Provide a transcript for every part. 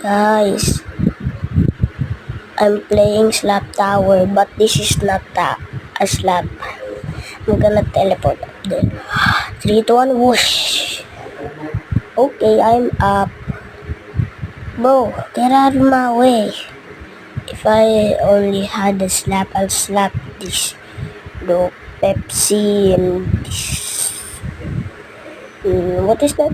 Guys, I'm playing Slap Tower, but this is not a slap. I'm gonna teleport up there. 3, 2, 1, whoosh! Okay, I'm up. Bro, get out of my way. If I only had a slap, I'll slap this. The Pepsi and this. What is that?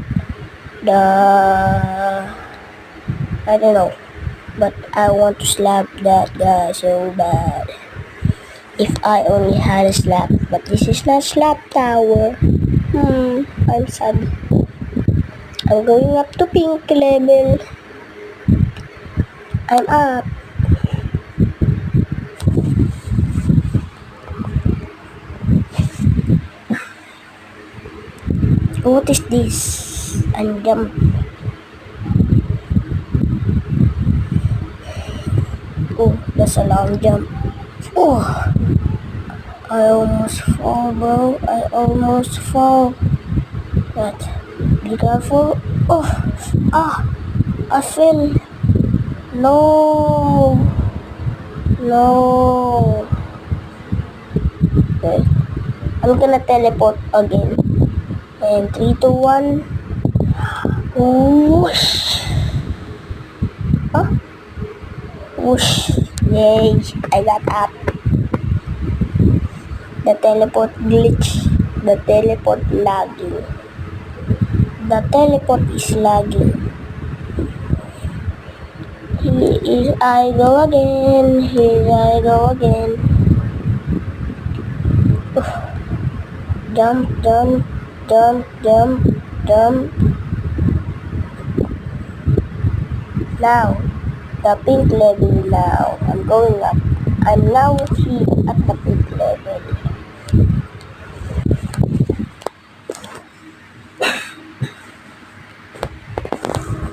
I don't know. But I want to slap that guy so bad. If I only had a slap. But this is not Slap Tower. I'm sad. I'm going up to pink level. I'm up. What is this? I'm jump. Oh, that's a long jump. Oh, I almost fall, bro. I almost fall. What? Be careful. Oh, I fell. No. Okay. I'm gonna teleport again. And 3, 2, 1. Whoosh. Huh? Whoosh. Yay. I got up. The teleport glitch. The teleport lagging. The teleport is lagging. Here I go again. Here I go again. Jump, jump, jump, jump, jump. Now, the pink level now. I'm going up. I'm now here at the pink level.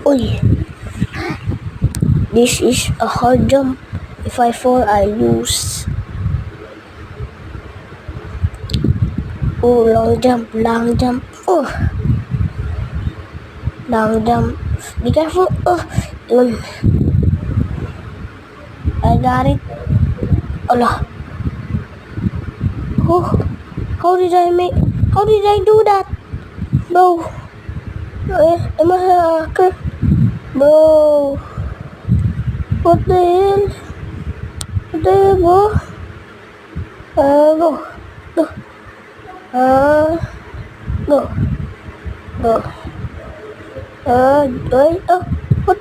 Uy! This is a hard jump. If I fall, I lose. Oh, long jump, long jump. Oh! Long jump. Be careful. Oh! Yun. I got it. Allah. Oh! How did I do that? Bro. Am I a hacker? Bro. What the hell? What the hell, bro? Go. Go. Wait. Oh.